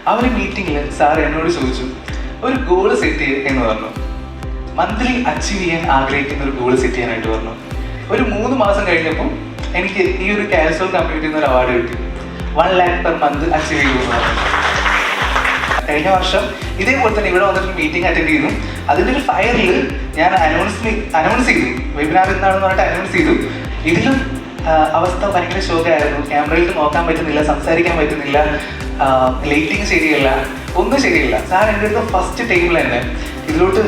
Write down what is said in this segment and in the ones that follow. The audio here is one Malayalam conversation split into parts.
ആ ഒരു മീറ്റിങ്ങിൽ സാർ എന്നോട് ചോദിച്ചു, ഒരു ഗോൾ സെറ്റ് ചെയ്യുക എന്ന് പറഞ്ഞു. മന്ത്ലി അച്ചീവ് ചെയ്യാൻ ആഗ്രഹിക്കുന്ന ഒരു ഗോൾ സെറ്റ് ചെയ്യാനായിട്ട് പറഞ്ഞു. ഒരു 3 മാസം കഴിഞ്ഞപ്പോൾ എനിക്ക് ഈ ഒരു കാൽസോൾ കമ്മ്യൂണിറ്റിയിൽ നിന്ന് ഒരു അവാർഡ് കിട്ടി. 1 lakh per month അച്ചീവ് ചെയ്തു എന്ന് പറഞ്ഞു. കഴിഞ്ഞ വർഷം ഇതേപോലെ തന്നെ ഇവിടെ വന്നിട്ട് മീറ്റിംഗ് അറ്റൻഡ് ചെയ്തു. അതിൻ്റെ ഒരു ഫയറിൽ ഞാൻ അനൗൺസ് ചെയ്തു, വെബിനാർ എന്താണെന്ന് പറഞ്ഞിട്ട് അനൗൺസ് ചെയ്തു. ഇതിലും അവസ്ഥ ഭയങ്കര ശോകമായിരുന്നു. ക്യാമറയിൽ നോക്കാൻ പറ്റുന്നില്ല, സംസാരിക്കാൻ പറ്റുന്നില്ല, ലൈറ്റിങ് ശരിയല്ല, ഒന്നും ശരിയല്ല. സാർ എൻ്റെ അടുത്ത് ഫസ്റ്റ് ടൈമിൽ തന്നെ ഇതിലോട്ട്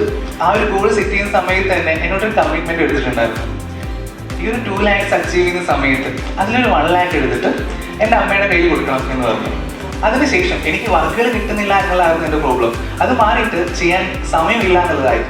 ആ ഒരു ഗോൾ സെറ്റ് ചെയ്യുന്ന സമയത്ത് തന്നെ എന്നോടൊരു കമ്മിറ്റ്മെൻറ്റ് എടുത്തിട്ടുണ്ടായിരുന്നു. ഈ ഒരു 2 lakhs അച്ചീവ് ചെയ്യുന്ന സമയത്ത് അതിലൊരു 1 lakh എടുത്തിട്ട് എൻ്റെ അമ്മയുടെ കയ്യിൽ കൊടുക്കണം എന്ന് പറഞ്ഞു. അതിനുശേഷം എനിക്ക് വർക്കുകൾ കിട്ടുന്നില്ല എന്നുള്ളതായിരുന്നു എൻ്റെ പ്രോബ്ലം. അത് മാറിയിട്ട് ചെയ്യാൻ സമയമില്ല എന്നുള്ളതായി.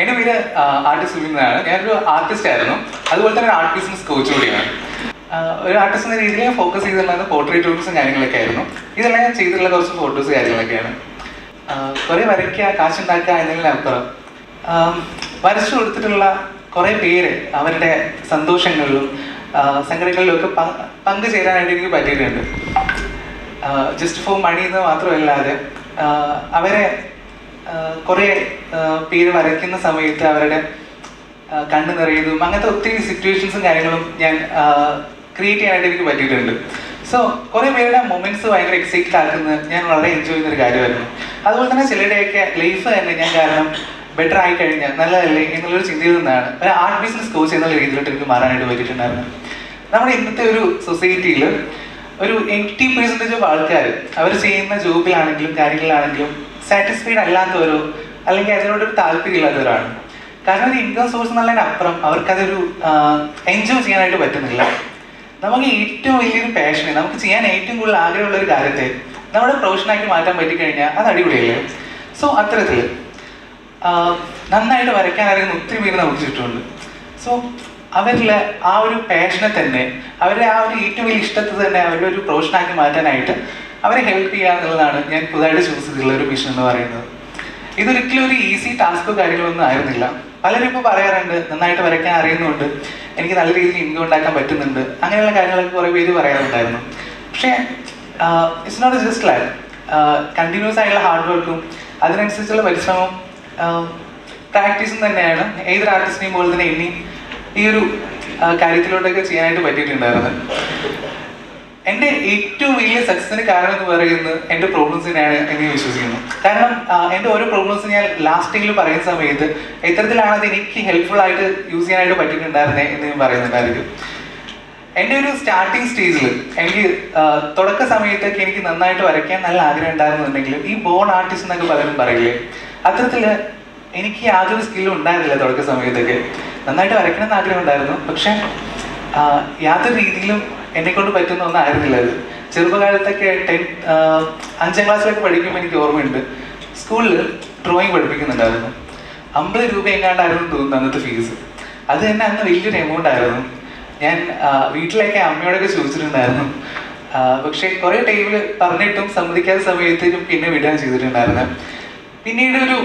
എൻ്റെ പേര് ആർട്ടിസ്റ്റ് സുബിന്നാണ്. ഞാനൊരു ആർട്ടിസ്റ്റ് ആയിരുന്നു, അതുപോലെ തന്നെ ഒരു ആർട്ട് ബിസിനസ് കോച്ച് കൂടിയാണ്. ഒരു ആർട്ടിസ്റ്റ് എന്ന രീതിയിൽ ഞാൻ ഫോക്കസ് ചെയ്തിട്ടുള്ളത് പോർട്രേറ്റ് ടൂറിസം കാര്യങ്ങളൊക്കെ ആയിരുന്നു. ഇതെല്ലാം ഞാൻ ചെയ്തിട്ടുള്ള കുറച്ച് ഫോട്ടോസ് കാര്യങ്ങളൊക്കെയാണ്. കുറേ വരയ്ക്കുക, കാശുണ്ടാക്കുക എന്നതിനപ്പുറം വരച്ചു കൊടുത്തിട്ടുള്ള കുറേ പേര് അവരുടെ സന്തോഷങ്ങളിലും സങ്കടങ്ങളിലും ഒക്കെ പങ്കുചേരാനായിട്ട് എനിക്ക് പറ്റിയിട്ടുണ്ട്. ജസ്റ്റ് ഫോർ മണി എന്ന് മാത്രമല്ലാതെ അവരെ കുറേ പേര് വരയ്ക്കുന്ന സമയത്ത് അവരുടെ കണ്ണ് നിറയുന്നതും അങ്ങനത്തെ ഒത്തിരി സിറ്റുവേഷൻസും കാര്യങ്ങളും ഞാൻ ക്രിയേറ്റ് ചെയ്യാനായിട്ട് എനിക്ക് പറ്റിയിട്ടുണ്ട്. സോ കുറേ പേരുടെ മൊമെന്റ്സ് ഭയങ്കര എക്സൈറ്റഡ് ആക്കുന്നത് ഞാൻ വളരെ എൻജോയ് ചെയ്യുന്നൊരു കാര്യമായിരുന്നു. അതുപോലെ തന്നെ ചിലരുടെയൊക്കെ ലൈഫ് തന്നെ ഞാൻ കാരണം ബെറ്റർ ആയി കഴിഞ്ഞാൽ നല്ലതല്ലേ എന്നുള്ളൊരു ചിന്തയിൽ നിന്നാണ് ഒരു ആർട്ട് ബിസിനസ് കോച്ച് എന്നുള്ള രീതിയിലോട്ട് എനിക്ക് മാറാനായിട്ട് പറ്റിയിട്ടുണ്ടായിരുന്നു. നമ്മുടെ ഇന്നത്തെ ഒരു സൊസൈറ്റിയിൽ ഒരു 80% ഓഫ് ആൾക്കാർ അവർ ചെയ്യുന്ന ജോബിലാണെങ്കിലും കാര്യങ്ങളിലാണെങ്കിലും സാറ്റിസ്ഫൈഡ് അല്ലാത്തവരോ അല്ലെങ്കിൽ അതിനോടൊരു താല്പര്യമില്ലാത്തവരാണ്. കാരണം ഒരു ഇൻകം സോഴ്സ് എന്നുള്ളതിനപ്പുറം അവർക്കതൊരു എൻജോയ് ചെയ്യാനായിട്ട് പറ്റുന്നില്ല. നമുക്ക് ഏറ്റവും വലിയൊരു പാഷനെ നമുക്ക് ചെയ്യാൻ ഏറ്റവും കൂടുതൽ ആഗ്രഹമുള്ള ഒരു കാര്യത്തെ നമ്മുടെ പ്രൊഫഷനാക്കി മാറ്റാൻ പറ്റിക്കഴിഞ്ഞാൽ അത് അടിപൊളിയല്ലേ. സോ അത്തരത്തിൽ നന്നായിട്ട് വരയ്ക്കാൻ അറിയുന്ന ഒത്തിരി പേര് നമുക്ക് ചുറ്റുമുണ്ട്. സോ അവരിൽ ആ ഒരു പാഷനെ തന്നെ അവരുടെ ആ ഒരു ഏറ്റവും വലിയ ഇഷ്ടത്തെ തന്നെ അവരുടെ ഒരു പ്രൊഫഷനാക്കി മാറ്റാനായിട്ട് അവരെ ഹെൽപ്പ് ചെയ്യുക എന്നുള്ളതാണ് ഞാൻ പുതുതായിട്ട് ചൂസ് ചെയ്തിട്ടുള്ള ഒരു മിഷൻ എന്ന് പറയുന്നത്. ഇതൊരിക്കലും ഒരു ഈസി ടാസ്കോ കാര്യങ്ങളൊന്നും ആയിരുന്നില്ല. പലരും ഇപ്പോൾ പറയാറുണ്ട് നന്നായിട്ട് വരയ്ക്കാൻ അറിയുന്നുണ്ട്, എനിക്ക് നല്ല രീതിയിൽ ഇൻകം ഉണ്ടാക്കാൻ പറ്റുന്നുണ്ട്, അങ്ങനെയുള്ള കാര്യങ്ങളൊക്കെ കുറേ പേര് പറയാറുണ്ടായിരുന്നു. പക്ഷേ it's not just like continuous ആയിട്ടുള്ള ഹാർഡ് വർക്കും അതിനനുസരിച്ചുള്ള പരിശ്രമം പ്രാക്ടീസും തന്നെയാണ് ഏതൊരു ആർട്ടിസ്റ്റിനെയും പോലെ തന്നെ ഇനി ഈ ഒരു കാര്യത്തിലോട്ടൊക്കെ ചെയ്യാനായിട്ട് പറ്റിയിട്ടുണ്ടായിരുന്നത്. എൻ്റെ ഏറ്റവും വലിയ സക്സസിന് കാരണം എന്ന് പറയുന്നത് എൻ്റെ പ്രോബ്ലംസിനെയാണ് എന്ന് ഞാൻ വിശ്വസിക്കുന്നു. കാരണം എൻ്റെ ഓരോ പ്രോബ്ലംസ് ഞാൻ ലാസ്റ്റിങ്ങിൽ പറയുന്ന സമയത്ത് എത്തരത്തിലാണ് അത് എനിക്ക് ഹെൽപ്ഫുൾ ആയിട്ട് യൂസ് ചെയ്യാനായിട്ട് പറ്റിയിട്ടുണ്ടായിരുന്നേ എന്ന് ഞാൻ പറയുന്നുണ്ടായിരിക്കും. എൻ്റെ ഒരു സ്റ്റാർട്ടിങ് സ്റ്റേജിൽ എനിക്ക് തുടക്ക സമയത്തൊക്കെ എനിക്ക് നന്നായിട്ട് വരയ്ക്കാൻ നല്ല ആഗ്രഹം ഉണ്ടായിരുന്നുണ്ടെങ്കിലും ഈ ബോൺ ആർട്ടിസ്റ്റ് എന്നൊക്കെ പലരും പറയില്ലേ, അത്തരത്തിൽ എനിക്ക് യാതൊരു സ്കില്ലും ഉണ്ടായിരുന്നില്ല. തുടക്ക സമയത്തൊക്കെ നന്നായിട്ട് വരയ്ക്കണം എന്ന് ആഗ്രഹം ഉണ്ടായിരുന്നു, പക്ഷെ യാതൊരു രീതിയിലും എന്നെക്കൊണ്ട് പറ്റുന്ന ഒന്നായിരുന്നില്ല അത്. ചെറുപ്പകാലത്തൊക്കെ 5ാം ക്ലാസ്സിലൊക്കെ പഠിക്കുമ്പോൾ എനിക്ക് ഓർമ്മയുണ്ട്, സ്കൂളിൽ ഡ്രോയിങ് പഠിപ്പിക്കുന്നുണ്ടായിരുന്നു. 50 രൂപ എങ്ങാണ്ടായിരുന്നു തോന്നുന്നു അന്നത്തെ ഫീസ്. അത് തന്നെ അന്ന് വലിയൊരു എമൗണ്ട് ആയിരുന്നു. ഞാൻ വീട്ടിലൊക്കെ അമ്മയോടൊക്കെ ചോദിച്ചിട്ടുണ്ടായിരുന്നു. പക്ഷെ കുറേ ടൈമിൽ പറഞ്ഞിട്ടും സമ്മതിക്കാത്ത സമയത്തേക്കും പിന്നെ വിടുകയാണ് ചെയ്തിട്ടുണ്ടായിരുന്നത്. പിന്നീട് ഒരു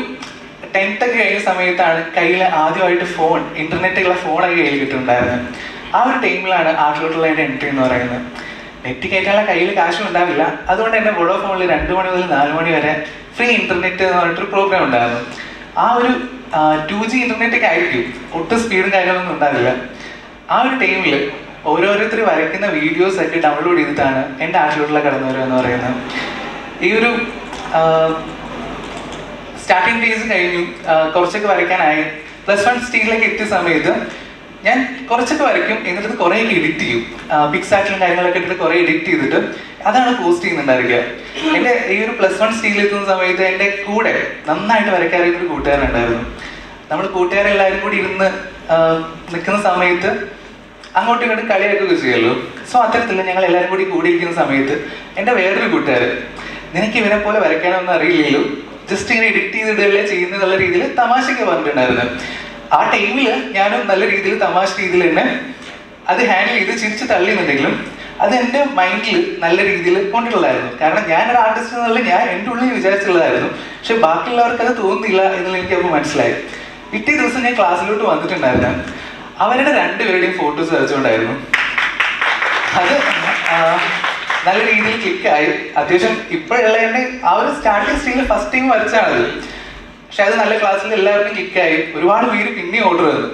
10th ഒക്കെ കഴിഞ്ഞ സമയത്താണ് കയ്യിൽ ആദ്യമായിട്ട് ഫോൺ, ഇന്റർനെറ്റുള്ള ഫോണൊക്കെ കയ്യിൽ കിട്ടുന്നുണ്ടായിരുന്നത്. ആ ഒരു ടൈമിലാണ് ആർട്ടിലോട്ടുള്ള എൻ്റെ എൻട്രി എന്ന് പറയുന്നത്. നെറ്റ് കയറ്റാനുള്ള കയ്യിൽ കാശും ഉണ്ടാവില്ല. അതുകൊണ്ട് തന്നെ വോഡോഫോണിൽ 2 മണി മുതൽ 4 മണി വരെ ഫ്രീ ഇന്റർനെറ്റ് എന്ന് പറഞ്ഞിട്ടൊരു പ്രോഗ്രാം ഉണ്ടായിരുന്നു. ആ ഒരു 2G ഇന്റർനെറ്റൊക്കെ ആയിരിക്കും, ഒട്ടും സ്പീഡും കാര്യങ്ങളൊന്നും ഉണ്ടാവില്ല. ആ ഒരു ടൈമിൽ ഓരോരുത്തർ വരയ്ക്കുന്ന വീഡിയോസ് ഒക്കെ ഡൗൺലോഡ് ചെയ്തിട്ടാണ് എൻ്റെ ആശുപത്രിയിലെ കടന്നു വരിക എന്ന് പറയുന്നത്. ഈ ഒരു സ്റ്റാർട്ടിങ് ഫേസ് കഴിഞ്ഞു, കുറച്ചൊക്കെ വരയ്ക്കാനായി. +1 സ്റ്റേജിലേക്ക് എത്തിയ സമയത്ത് ഞാൻ കുറച്ചൊക്കെ വരയ്ക്കും, എന്നിട്ട് കുറേയൊക്കെ എഡിറ്റ് ചെയ്യും. പിക്സാർട്ടിലും കാര്യങ്ങളൊക്കെ ഇട്ടിട്ട് കുറേ എഡിറ്റ് ചെയ്തിട്ട് അതാണ് പോസ്റ്റ് ചെയ്യുന്നുണ്ടായിരിക്കുക. എൻ്റെ ഈ ഒരു +1 സ്റ്റേജിൽ എത്തുന്ന സമയത്ത് എൻ്റെ കൂടെ നന്നായിട്ട് വരയ്ക്കാറിയൊരു കൂട്ടുകാരുണ്ടായിരുന്നു. നമ്മൾ കൂട്ടുകാരെല്ലാവരും കൂടി ഇരുന്ന് നിൽക്കുന്ന സമയത്ത് അങ്ങോട്ടും ഇങ്ങോട്ടും കളിയാക്കുകയൊക്കെ ചെയ്യുമല്ലോ. സോ അത്തരത്തിൽ ഞങ്ങൾ എല്ലാവരും കൂടി കൂടിയിരിക്കുന്ന സമയത്ത് എൻ്റെ വേറൊരു കൂട്ടുകാർ, നിനക്ക് ഇവനെ പോലെ വരയ്ക്കാനൊന്നും അറിയില്ലല്ലോ, ജസ്റ്റ് ഇങ്ങനെ എഡിറ്റ് ചെയ്തിടല്ലേ ചെയ്യുന്നുള്ള രീതിയിൽ തമാശയ്ക്ക് പറഞ്ഞിട്ടുണ്ടായിരുന്നു. ആ ടൈമിൽ ഞാനും നല്ല രീതിയിൽ തമാശ രീതിയിൽ തന്നെ അത് ഹാൻഡിൽ ചെയ്ത് ചിരിച്ച് തള്ളിയെന്നുണ്ടെങ്കിലും അത് എൻ്റെ മൈൻഡിൽ നല്ല രീതിയിൽ കൊണ്ടിട്ടുള്ളതായിരുന്നു. കാരണം ഞാനൊരു ആർട്ടിസ്റ്റ് എന്നുള്ള ഞാൻ എൻ്റെ ഉള്ളിൽ വിചാരിച്ചുള്ളതായിരുന്നു. പക്ഷെ ബാക്കിയുള്ളവർക്ക് അത് തോന്നുന്നില്ല എന്നുള്ള എനിക്കപ്പോൾ മനസ്സിലായി. പിറ്റേ ദിവസം ഞാൻ ക്ലാസ്സിലോട്ട് വന്നിട്ടുണ്ടായിരുന്നു. അവരുടെ രണ്ടുപേരുടെയും ഫോട്ടോസ് വരച്ചുകൊണ്ടായിരുന്നു. അത് നല്ല രീതിയിൽ ക്ലിക്കായി. അത്യാവശ്യം ഇപ്പോഴുള്ള എൻ്റെ ആ ഒരു സ്റ്റാർട്ടിങ് സ്റ്റേജിൽ ഫസ്റ്റ് ടൈം വരച്ചാണത്. പക്ഷെ അത് നല്ല ക്ലാസ്സിൽ എല്ലാവർക്കും ക്ലിക്കായി. ഒരുപാട് പേര് പിന്നെ ഓർഡർ തന്നു,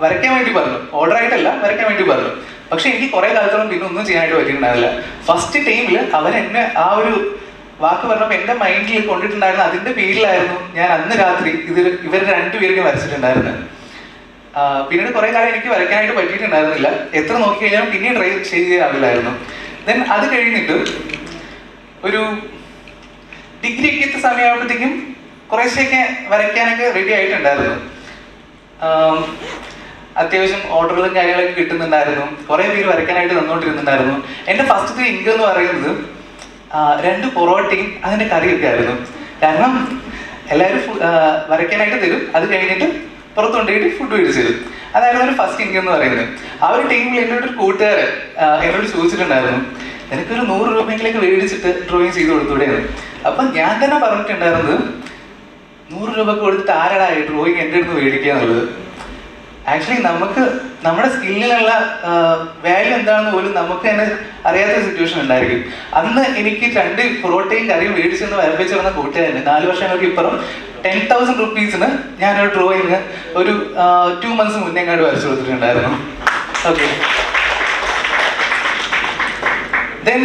വരയ്ക്കാൻ വേണ്ടി പറഞ്ഞു. ഓർഡർ ആയിട്ടല്ല, വരയ്ക്കാൻ വേണ്ടി പറഞ്ഞു. പക്ഷെ എനിക്ക് കുറെ കാലത്തോളം പിന്നെ ഒന്നും ചെയ്യാനായിട്ട് പറ്റിയിട്ടുണ്ടാവില്ല. ഫസ്റ്റ് ടൈമിൽ അവരെന്നെ ആ ഒരു വാക്ക് പറഞ്ഞപ്പോൾ എൻ്റെ മൈൻഡിൽ കൊണ്ടിട്ടുണ്ടായിരുന്ന അതിൻ്റെ പേരിലായിരുന്നു ഞാൻ അന്ന് രാത്രി ഇവരുടെ രണ്ടുപേരും വരച്ചിട്ടുണ്ടായിരുന്നത്. പിന്നീട് കുറെ കാലം എനിക്ക് വരയ്ക്കാനായിട്ട് പറ്റിയിട്ടുണ്ടായിരുന്നില്ല. എത്ര നോക്കി കഴിഞ്ഞാൽ പിന്നെ ട്രൈ ചെയ്യാറില്ലായിരുന്നു. ദെൻ അത് കഴിഞ്ഞിട്ട് ഒരു ഡിഗ്രി ഒക്കെ എത്തിയ സമയമാകുമ്പോഴത്തേക്കും കുറേശ്ശെയൊക്കെ വരയ്ക്കാനൊക്കെ റെഡി ആയിട്ടുണ്ടായിരുന്നു. അത്യാവശ്യം ഓർഡറുകളും കാര്യങ്ങളൊക്കെ കിട്ടുന്നുണ്ടായിരുന്നു. കുറേ പേര് വരയ്ക്കാനായിട്ട് തന്നുകൊണ്ടിരുന്നുണ്ടായിരുന്നു. എൻ്റെ ഫസ്റ്റത്തെ ഇൻകം എന്ന് പറയുന്നത് 2 പൊറോട്ടയും അതിൻ്റെ കറിയൊക്കെ ആയിരുന്നു. കാരണം എല്ലാവരും വരയ്ക്കാനായിട്ട് തരും, അത് കഴിഞ്ഞിട്ട് പുറത്ത് കൊണ്ടുപോയിട്ട് ഫുഡ് മേടിച്ച് തരും. അതായിരുന്നു ഒരു ഫസ്റ്റ് ഇൻകം എന്ന് പറയുന്നത്. ആ ഒരു ടൈമിൽ എന്നോട് ഒരു കൂട്ടുകാരൻ എന്നോട് ചോദിച്ചിട്ടുണ്ടായിരുന്നു, എനിക്കൊരു 100 രൂപയെങ്കിലേക്ക് മേടിച്ചിട്ട് ഡ്രോയിങ് ചെയ്ത് കൊടുത്തൂടെയാണ്. അപ്പം ഞാൻ തന്നെ പറഞ്ഞിട്ടുണ്ടായിരുന്നത്, 100 രൂപക്ക് കൊടുത്തിട്ട് ആരാടാ ഡ്രോയിങ് എൻ്റെ അടുത്ത് മേടിക്കുക എന്നുള്ളത്. ആക്ച്വലി നമുക്ക് നമ്മുടെ സ്കില്ലിനുള്ള വാല്യൂ എന്താണെന്ന് പോലും നമുക്ക് തന്നെ അറിയാത്ത സിറ്റുവേഷൻ ഉണ്ടായിരിക്കും. അന്ന് എനിക്ക് 2 പൊറോട്ടയും കറിയും മേടിച്ചെന്ന് വരപ്പിച്ചിരുന്ന കൂട്ടുകാരന് 4 വർഷങ്ങൾക്ക് ഇപ്പുറം 10,000 റുപ്പീസിന് ഞാനൊരു ഡ്രോയിങ് ഒരു 2 months മുന്നേ എങ്ങാണ്ട് വരച്ചു കൊടുത്തിട്ടുണ്ടായിരുന്നു. ഓക്കെ, ദെൻ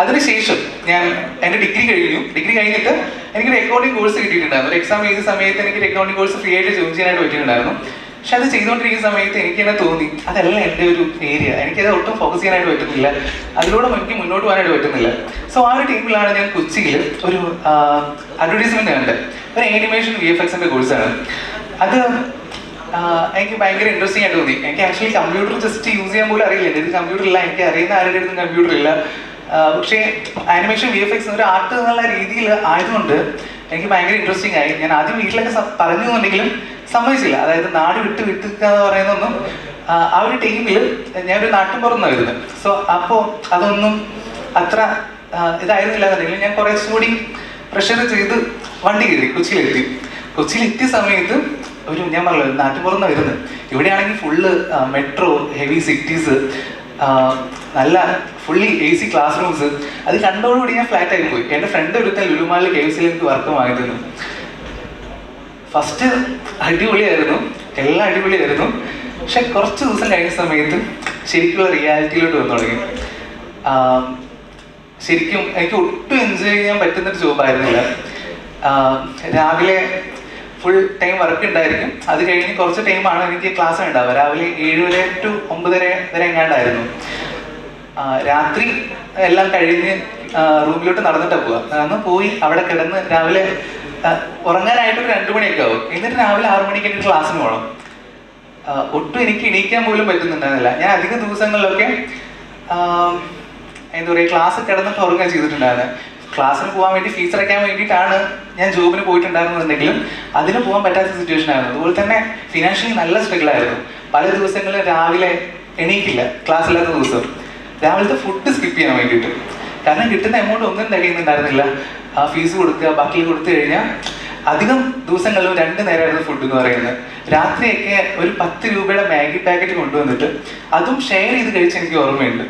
അതിനുശേഷം ഞാൻ എൻ്റെ ഡിഗ്രി കഴിഞ്ഞു. ഡിഗ്രി കഴിഞ്ഞിട്ട് എനിക്കൊരു അക്കൗണ്ടിങ് കോഴ്സ് കിട്ടിയിട്ടുണ്ടായിരുന്നു. ഒരു എക്സാം ചെയ്ത സമയത്ത് എനിക്കൊരു അക്കൗണ്ടിങ് കോഴ്സ് ഫ്രീ ആയിട്ട് ജോയിൻ ചെയ്യാനായിട്ട് പറ്റിയിട്ടുണ്ടായിരുന്നു. പക്ഷെ അത് ചെയ്തുകൊണ്ടിരിക്കുന്ന സമയത്ത് എനിക്ക് തന്നെ തോന്നി അതല്ല എൻ്റെ ഒരു ഏരിയ, എനിക്കത് ഒട്ടും ഫോക്കസ് ചെയ്യാനായിട്ട് പറ്റുന്നില്ല, അതിലൂടെ എനിക്ക് മുന്നോട്ട് പോകാനായിട്ട് പറ്റുന്നില്ല. സോ ആ ഒരു ടൈമിലാണ് ഞാൻ കൊച്ചിയിൽ ഒരു അഡ്വർടൈസ്മെന്റ് കണ്ടത്. ഒരു ആനിമേഷൻ VFXന്റെ കോഴ്സാണ് അത്. എനിക്ക് ഭയങ്കര ഇൻട്രസ്റ്റിംഗ് ആയിട്ട് തോന്നി. എനിക്ക് ആക്ച്വലി കമ്പ്യൂട്ടർ ജസ്റ്റ് യൂസ് ചെയ്യാൻ പോലും അറിയില്ല. എനിക്ക് കമ്പ്യൂട്ടർ ഇല്ല, എനിക്ക് അറിയുന്ന ആരുടെ അടുത്തും കമ്പ്യൂട്ടർ ഇല്ല. പക്ഷേ ആനിമേഷൻ VFX ഒരു ആർട്ട് എന്നുള്ള രീതിയിൽ ആയതുകൊണ്ട് എനിക്ക് ഭയങ്കര ഇൻട്രസ്റ്റിംഗ് ആയി. ഞാൻ ആദ്യം വീട്ടിലൊക്കെ പറഞ്ഞു എന്നുണ്ടെങ്കിലും സമ്മതിച്ചില്ല. അതായത് നാട് വിട്ട് എന്ന് പറയുന്നൊന്നും ആ ഒരു ടൈമിൽ ഞാനൊരു നാട്ടിൻ പുറന്നായിരുന്നു. സോ അപ്പോൾ അതൊന്നും അത്ര ഇതായിരുന്നില്ല എന്നുണ്ടെങ്കിൽ ഞാൻ കുറച്ചുകൂടി പ്രഷർ ചെയ്ത് വണ്ടി കയറി കൊച്ചിയിലെത്തി. കൊച്ചിയിലെത്തിയ സമയത്ത് ഞാൻ പറഞ്ഞല്ലോ നാട്ടിൻ പുറന്ന് വരുന്നത്. ഇവിടെയാണെങ്കിൽ ഫുള്ള് മെട്രോ, ഹെവി സിറ്റീസ്, നല്ല ഫുള്ളി AC ക്ലാസ് റൂംസ്. അത് കണ്ടോടുകൂടി ഞാൻ ഫ്ലാറ്റ് ആയി പോയി. എൻ്റെ ഫ്രണ്ട് ഒരുത്തൻ ലുലുമാളിൽ KFCയിൽ എനിക്ക് വർക്ക് വാങ്ങിയിരുന്നു. ഫസ്റ്റ് അടിപൊളിയായിരുന്നു, എല്ലാം അടിപൊളിയായിരുന്നു. പക്ഷെ കുറച്ച് ദിവസം കഴിഞ്ഞ സമയത്ത് ശരിക്കുള്ള റിയാലിറ്റിയിലോട്ട് വന്നു തുടങ്ങി. ശരിക്കും എനിക്ക് ഒട്ടും എൻജോയ് ചെയ്യാൻ പറ്റുന്നൊരു ജോബായിരുന്നില്ല. രാവിലെ ഫുൾ ടൈം വർക്ക് ഉണ്ടായിരിക്കും, അത് കഴിഞ്ഞ് കുറച്ച് ടൈമാണ് എനിക്ക് ക്ലാസ് ഉണ്ടാവുക. രാവിലെ 7 to 9 വരെ എങ്ങാണ്ടായിരുന്നു. രാത്രി എല്ലാം കഴിഞ്ഞ് റൂമിലോട്ട് നടന്നിട്ടാണ് പോവുക. അന്ന് പോയി അവിടെ കിടന്ന് രാവിലെ ഉറങ്ങാനായിട്ടൊരു 2 മണിയൊക്കെ ആവും. എന്നിട്ട് രാവിലെ 6 മണിക്ക് എനിക്ക് ക്ലാസ്സിന് പോകണം. ഒട്ടും എനിക്ക് എണീക്കാൻ പോലും പറ്റുന്നുണ്ടായിരുന്നില്ല. ഞാൻ അധിക ദിവസങ്ങളിലൊക്കെ എന്താ പറയുക, ക്ലാസ് കിടന്നിട്ട് ഉറങ്ങുക ചെയ്തിട്ടുണ്ടായിരുന്നത്. ക്ലാസ്സിന് പോകാൻ വേണ്ടി ഫീസ് അടയ്ക്കാൻ വേണ്ടിയിട്ടാണ് ഞാൻ ജോബിന് പോയിട്ടുണ്ടായിരുന്നുണ്ടെങ്കിലും അതിന് പോകാൻ പറ്റാത്ത സിറ്റുവേഷൻ ആയിരുന്നു. അതുപോലെ തന്നെ ഫിനാൻഷ്യലി നല്ല സ്ട്രഗിൾ ആയിരുന്നു. പല ദിവസങ്ങളിൽ രാവിലെ എണീക്കില്ല, ക്ലാസ് ഇല്ലാത്ത ദിവസം. രാവിലത്തെ ഫുഡ് സ്കിപ്പ് ചെയ്യാൻ വേണ്ടിയിട്ട്, കാരണം കിട്ടുന്ന എമൗണ്ട് ഒന്നും തികയുന്നുണ്ടായിരുന്നില്ല. ഫീസ് കൊടുക്കുക, ബാക്കി കൊടുത്തു കഴിഞ്ഞാൽ അധികം ദിവസങ്ങളിലും 2 നേരമായിരുന്നു ഫുഡ് എന്ന് പറയുന്നത്. രാത്രിയൊക്കെ ഒരു 10 രൂപയുടെ മാഗി പാക്കറ്റ് കൊണ്ടുവന്നിട്ട് അതും ഷെയർ ചെയ്ത് കഴിച്ച് എനിക്ക് ഓർമ്മയുണ്ട്.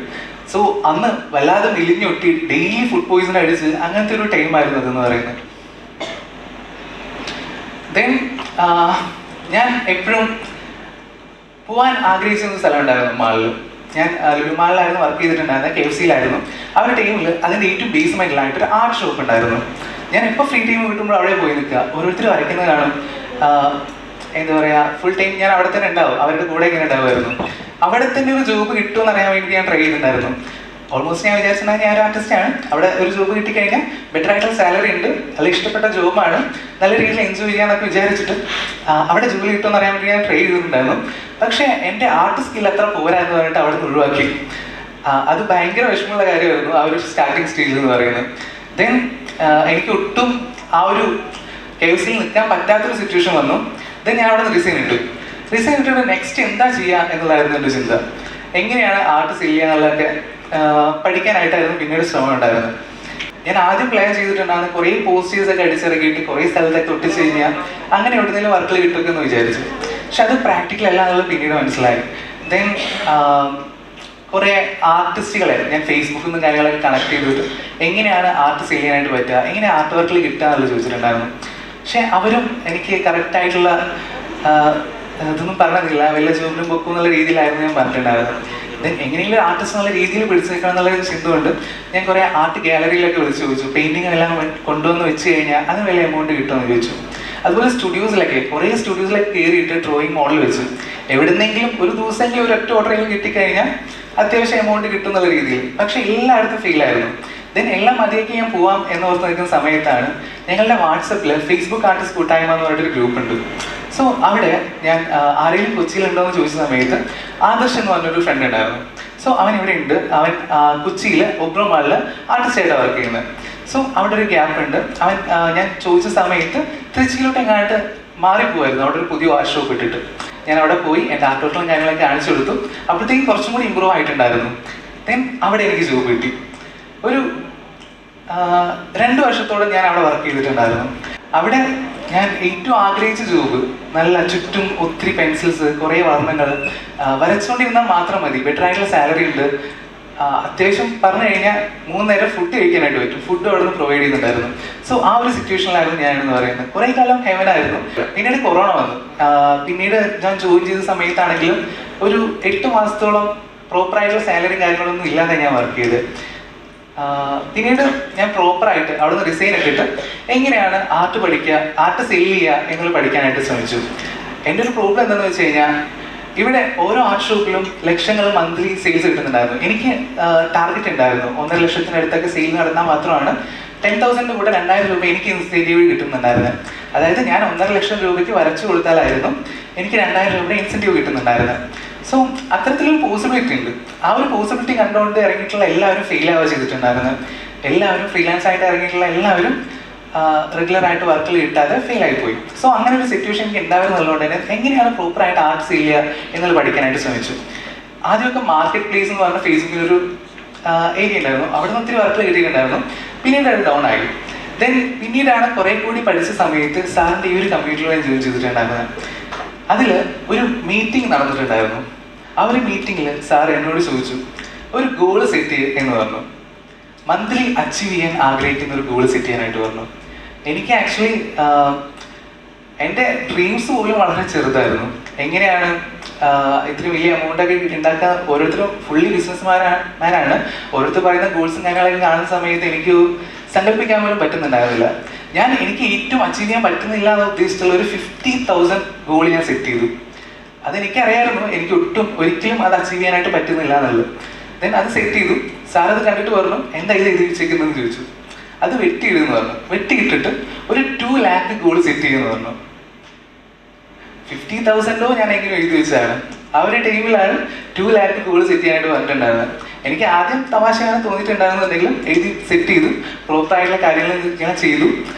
സോ അന്ന് വല്ലാതെ മെലിഞ്ഞൊട്ടി ഡെയിലി ഫുഡ് പോയിസൺ അടിച്ച് അങ്ങനത്തെ ഒരു ടൈമായിരുന്നു അതെന്ന് പറയുന്നത്. ദെൻ ഞാൻ എപ്പോഴും പോകാൻ ആഗ്രഹിച്ചിരുന്ന സ്ഥലം ഉണ്ടായിരുന്നു മാളിൽ. ഞാൻ ലുലു മാളിലായിരുന്നു വർക്ക് ചെയ്തിട്ടുണ്ടായിരുന്നത്, KFC-യിലായിരുന്നു. ആ ഒരു ടൈമിൽ അതിൻ്റെ ഏറ്റവും ബേസ്മെൻറ്റിലായിട്ട് ഒരു ആർട്ട് ഷോപ്പ് ഉണ്ടായിരുന്നു. ഞാൻ ഇപ്പോൾ ഫ്രീ ടൈം കിട്ടുമ്പോൾ അവിടെ പോയി നിൽക്കുക, ഓരോരുത്തർ വരയ്ക്കുന്നത് കാണും. എന്താ പറയുക, ഫുൾ ടൈം ഞാൻ അവിടെ തന്നെ ഉണ്ടാവും, അവരുടെ കൂടെ ഇങ്ങനെ ഉണ്ടാവുമായിരുന്നു. അവിടെ തന്നെ ഒരു ജോബ് കിട്ടുമെന്ന് അറിയാൻ വേണ്ടി ഞാൻ ട്രൈ ചെയ്തിട്ടുണ്ടായിരുന്നു. ഓൾമോസ്റ്റ് ഞാൻ വിചാരിച്ചിട്ടുണ്ടെങ്കിൽ ഞാൻ ഒരു ആർട്ടിസ്റ്റാണ്, അവിടെ ഒരു ജോബ് കിട്ടിക്കഴിഞ്ഞാൽ ബെറ്റർ ആയിട്ടുള്ള സാലറി ഉണ്ട്, നല്ല ഇഷ്ടപ്പെട്ട ജോബാണ്, നല്ല രീതിയിൽ എൻജോയ് ചെയ്യാന്നൊക്കെ വിചാരിച്ചിട്ട് അവിടെ ജോലി കിട്ടുമെന്ന് അറിയാൻ വേണ്ടി ഞാൻ ട്രൈ ചെയ്തിട്ടുണ്ടായിരുന്നു. പക്ഷേ എൻ്റെ ആർട്ട് സ്കിൽ അത്ര പോരാന്ന് പറഞ്ഞിട്ട് അവിടെ നിന്ന് ഒഴിവാക്കി. അത് ഭയങ്കര വിഷമമുള്ള കാര്യമായിരുന്നു ആ ഒരു സ്റ്റാർട്ടിങ് സ്റ്റേജിൽ എന്ന് പറയുന്നത്. ദെൻ എനിക്ക് ഒട്ടും ആ ഒരു KFC-യിൽ നിൽക്കാൻ പറ്റാത്തൊരു സിറ്റുവേഷൻ വന്നു. ദെൻ ഞാൻ അവിടെ നിന്ന് റിസൈൻ ഇട്ടിട്ട് നെക്സ്റ്റ് എന്താ ചെയ്യുക എന്നുള്ളതായിരുന്നു എൻ്റെ ചിന്ത. എങ്ങനെയാണ് ആർട്ട് സെല് ചെയ്യുക എന്നുള്ളതൊക്കെ പഠിക്കാനായിട്ടായിരുന്നു പിന്നീട് ശ്രമം ഉണ്ടായിരുന്നത്. ഞാൻ ആദ്യം പ്ലാൻ ചെയ്തിട്ടുണ്ടായിരുന്നു കുറേ പോസ്റ്റേഴ്സ് ഒക്കെ അടിച്ചിറക്കിയിട്ട് കുറേ സ്ഥലത്തൊക്കെ ഒട്ടിച്ച് കഴിഞ്ഞാൽ അങ്ങനെ എവിടെയെങ്കിലും വർക്കുകൾ കിട്ടുമൊക്കെ എന്ന് വിചാരിച്ചു. പക്ഷെ അത് പ്രാക്ടിക്കൽ അല്ല എന്നുള്ളത് പിന്നീട് മനസ്സിലായി. ദെൻ കുറേ ആർട്ടിസ്റ്റുകളെ ഞാൻ ഫേസ്ബുക്കിൽ നിന്ന് കാര്യങ്ങളൊക്കെ കണക്ട് ചെയ്തിട്ട് എങ്ങനെയാണ് ആർട്ട് സെല് ചെയ്യാനായിട്ട് പറ്റുക, എങ്ങനെ ആർട്ട് വർക്കിൽ കിട്ടുക എന്നുള്ളത് ചോദിച്ചിട്ടുണ്ടായിരുന്നു. പക്ഷെ അവരും എനിക്ക് കറക്റ്റായിട്ടുള്ള ഇതൊന്നും പറഞ്ഞില്ല, വല്ല ജോബിനും പൊക്കും എന്നുള്ള രീതിയിലായിരുന്നു ഞാൻ പറഞ്ഞിട്ടുണ്ടായിരുന്നത്. ദെൻ എങ്ങനെയെങ്കിലും ആർട്ടിസ്റ്റ് എന്നുള്ള രീതിയിൽ പിടിച്ചു നിൽക്കണം എന്നുള്ള ചിന്ത കൊണ്ട് ഞാൻ കുറേ ആർട്ട് ഗാലറിയിലൊക്കെ വിളിച്ച് ചോദിച്ചു, പെയിൻറ്റിങ് എല്ലാം കൊണ്ടുവന്ന് വെച്ച് കഴിഞ്ഞാൽ അതിന് വലിയ എമൗണ്ട് കിട്ടുമെന്ന് ചോദിച്ചു. അതുപോലെ സ്റ്റുഡിയോസിലൊക്കെ കുറേ സ്റ്റുഡിയോസിലൊക്കെ കയറിയിട്ട് ഡ്രോയിങ് മോഡൽ വെച്ചു, എവിടെന്നെങ്കിലും ഒരു ദിവസമെങ്കിലും ഒരു ഒറ്റ ഓർഡറെങ്കിലും കിട്ടിക്കഴിഞ്ഞാൽ അത്യാവശ്യം എമൗണ്ട് കിട്ടും എന്നുള്ള രീതിയിൽ. പക്ഷെ എല്ലായിടത്തും ഫെയിലായിരുന്നു. ദെൻ എല്ലാം മതിയാക്കി ഞാൻ പോവാം എന്നോർത്ത് നിൽക്കുന്ന സമയത്താണ് ഞങ്ങളുടെ വാട്സപ്പിൽ ഫേസ്ബുക്ക് ആർട്ടിസ്റ്റ് കൂട്ടായ്മ എന്ന് പറഞ്ഞിട്ടൊരു ഗ്രൂപ്പ് ഉണ്ട്. സോ അവിടെ ഞാൻ ആരെങ്കിലും കൊച്ചിയിലുണ്ടോ എന്ന് ചോദിച്ച സമയത്ത് ആദർശ് എന്ന് പറഞ്ഞൊരു ഫ്രണ്ട് ഉണ്ടായിരുന്നു. സോ അവൻ ഇവിടെ ഉണ്ട്, അവൻ കൊച്ചിയിൽ ഒബ്രോ മാളിൽ ആർട്ടിസ്റ്റായിട്ടാണ് വർക്ക് ചെയ്യുന്നത്. സോ അവിടെ ഒരു ഗ്യാപ്പ് ഉണ്ട്. അവൻ ഞാൻ ചോദിച്ച സമയത്ത് തൃശ്ശിയിലോട്ട് എങ്ങാണ്ട് മാറിപ്പോവായിരുന്നു, അവിടെ ഒരു പുതിയ ആർട്ട് ഷോപ്പ് ഇട്ടിട്ട്. ഞാൻ അവിടെ പോയി എൻ്റെ ആർട്ട് വർക്കുകളും കാര്യങ്ങളൊക്കെ കാണിച്ചു കൊടുത്തു. അപ്പോഴത്തേക്കും കുറച്ചും കൂടി ഇമ്പ്രൂവ് ആയിട്ടുണ്ടായിരുന്നു. ദെൻ അവിടെ എനിക്ക് ജോബ് കിട്ടി. ഒരു 2 വർഷത്തോളം ഞാൻ അവിടെ വർക്ക് ചെയ്തിട്ടുണ്ടായിരുന്നു. അവിടെ ഞാൻ ഏറ്റവും ആഗ്രഹിച്ച ജോബ്, നല്ല ചുറ്റും ഒത്തിരി പെൻസിൽസ്, കുറേ വർണ്ണങ്ങൾ വരച്ചുകൊണ്ടിരുന്നാൽ മാത്രം മതി, ബെറ്റർ ആയിട്ടുള്ള സാലറി ഉണ്ട്, അത്യാവശ്യം പറഞ്ഞു കഴിഞ്ഞാൽ 3 നേരം ഫുഡ് കഴിക്കാനായിട്ട് പറ്റും, ഫുഡ് അവിടെ നിന്ന് പ്രൊവൈഡ് ചെയ്യുന്നുണ്ടായിരുന്നു. സോ ആ ഒരു സിറ്റുവേഷനിലായിരുന്നു ഞാനെന്ന് പറയുന്നത്. കുറേ കാലം ഹെവനായിരുന്നു. പിന്നീട് കൊറോണ വന്നു. പിന്നീട് ഞാൻ ജോയിൻ ചെയ്ത സമയത്താണെങ്കിലും ഒരു 8 മാസത്തോളം പ്രോപ്പറായിട്ടുള്ള സാലറിയും കാര്യങ്ങളൊന്നും ഇല്ലാതെ ഞാൻ വർക്ക് ചെയ്ത്. പിന്നീട് ഞാൻ പ്രോപ്പറായിട്ട് അവിടെ നിന്ന് റിസൈൻ ഇട്ടിട്ട് എങ്ങനെയാണ് ആർട്ട് പഠിക്കുക, ആർട്ട് സെല് ചെയ്യുക എന്നുള്ളത് പഠിക്കാനായിട്ട് ശ്രമിച്ചു. എൻ്റെ ഒരു പ്രോബ്ലം എന്താണെന്ന് വെച്ച് കഴിഞ്ഞാൽ ഇവിടെ ഓരോ ആർട്ട് ഷോപ്പിലും ലക്ഷങ്ങൾ മന്ത്ലി സെയിൽസ് കിട്ടുന്നുണ്ടായിരുന്നു. എനിക്ക് ടാർഗറ്റ് ഉണ്ടായിരുന്നു, 1.5 ലക്ഷത്തിനടുത്തൊക്കെ സെയിൽ നടന്നാൽ മാത്രമാണ് 10,000 കൂടെ 2,000 രൂപ എനിക്ക് ഇൻസെൻറ്റീവ് കിട്ടുന്നുണ്ടായിരുന്നത്. അതായത് ഞാൻ 1.5 ലക്ഷം രൂപയ്ക്ക് വരച്ചു കൊടുത്താലായിരുന്നു എനിക്ക് 2,000 രൂപയുടെ ഇൻസെൻറ്റീവ് കിട്ടുന്നുണ്ടായിരുന്നത്. സോ അത്തരത്തിലൊരു പോസിബിലിറ്റി ഉണ്ട്. ആ ഒരു പോസിബിലിറ്റി കണ്ടുകൊണ്ട് ഇറങ്ങിയിട്ടുള്ള എല്ലാവരും ഫെയിൽ ആവുക ചെയ്തിട്ടുണ്ടായിരുന്നു. എല്ലാവരും ഫ്രീലാൻസ് ആയിട്ട് ഇറങ്ങിയിട്ടുള്ള എല്ലാവരും റെഗുലർ ആയിട്ട് വർക്കിൽ കിട്ടാതെ ഫെയിൽ ആയിപ്പോയി. സോ അങ്ങനെ ഒരു സിറ്റുവേഷൻ എനിക്ക് ഉണ്ടായിരുന്നുള്ളതുകൊണ്ട് തന്നെ എങ്ങനെയാണ് പ്രോപ്പറായിട്ട് ആർട്ട് സെയിൽ ചെയ്യുക എന്നുള്ളത് പഠിക്കാനായിട്ട് ശ്രമിച്ചു. ആദ്യമൊക്കെ മാർക്കറ്റ് പ്ലേസ് എന്ന് പറഞ്ഞ ഫേസ്ബുക്കിലൊരു ഏരിയ ഉണ്ടായിരുന്നു, അവിടെ നിന്ന് ഒത്തിരി വർക്കിൽ കിട്ടിയിട്ടുണ്ടായിരുന്നു. പിന്നീട് അത് ഡൗൺ ആയി. ദെൻ പിന്നീടാണ് കുറേ കൂടി പഠിച്ച സമയത്ത് സാറിൻ്റെ ഈ ഒരു കമ്പ്യൂട്ടറിൽ ഞാൻ ജോയിൻ ചെയ്തിട്ടുണ്ടായിരുന്നത്. അതിൽ ഒരു മീറ്റിംഗ് നടന്നിട്ടുണ്ടായിരുന്നു. ആ ഒരു മീറ്റിങ്ങിൽ സാർ എന്നോട് ചോദിച്ചു, ഒരു ഗോള് സെറ്റ് ചെയ്യുക എന്ന് പറഞ്ഞു. മന്ത്ലി അച്ചീവ് ചെയ്യാൻ ആഗ്രഹിക്കുന്ന ഒരു ഗോൾ സെറ്റ് ചെയ്യാനായിട്ട് പറഞ്ഞു. എനിക്ക് ആക്ച്വലി എൻ്റെ ഡ്രീംസ് പോലും വളരെ ചെറുതായിരുന്നു. എങ്ങനെയാണ് ഇത്തിരി വലിയ എമൗണ്ടൊക്കെ ഉണ്ടാക്കാൻ, ഓരോരുത്തരും ഫുള്ളി ബിസിനസ്മാരാണ്. ഓരോരുത്തർ പറയുന്ന ഗോൾസും കാര്യങ്ങളൊക്കെ കാണുന്ന സമയത്ത് എനിക്ക് സങ്കല്പിക്കാൻ പോലും പറ്റുന്നുണ്ടായിരുന്നില്ല. എനിക്ക് ഏറ്റവും അച്ചീവ് ചെയ്യാൻ പറ്റുന്നില്ല എന്ന് ഉദ്ദേശിച്ചുള്ള ഒരു 50,000 ഗോൾ ഞാൻ സെറ്റ് ചെയ്തു. അതെനിക്കറിയായിരുന്നു, എനിക്ക് ഒരിക്കലും അത് അച്ചീവ് ചെയ്യാനായിട്ട് പറ്റുന്നില്ല എന്നുള്ളത്. ദെൻ അത് സെറ്റ് ചെയ്തു. സാർ അത് കണ്ടിട്ട് പറഞ്ഞു, എന്താ ഇത് എഴുതി വെച്ചേക്കുന്നതെന്ന് ചോദിച്ചു. അത് വെട്ടിയിടുന്നു പറഞ്ഞു. വെട്ടിയിട്ടിട്ട് ഒരു 2 lakh ഗോൾ സെറ്റ് ചെയ്യുമെന്ന് പറഞ്ഞു. 50,000 ഞാൻ എങ്ങനെ എഴുതി വെച്ചതാണ്. ആ ഒരു ടൈമിലാണ് 2 lakh ഗോൾ സെറ്റ് ചെയ്യാനായിട്ട് പറഞ്ഞിട്ടുണ്ടായിരുന്നത്. എനിക്ക് ആദ്യം തമാശയാണ് തോന്നിയിട്ടുണ്ടായിരുന്നുണ്ടെങ്കിലും എഴുതി സെറ്റ് ചെയ്തു, പ്രോപ്പറായിട്ടുള്ള കാര്യങ്ങൾ ഞാൻ ചെയ്തു.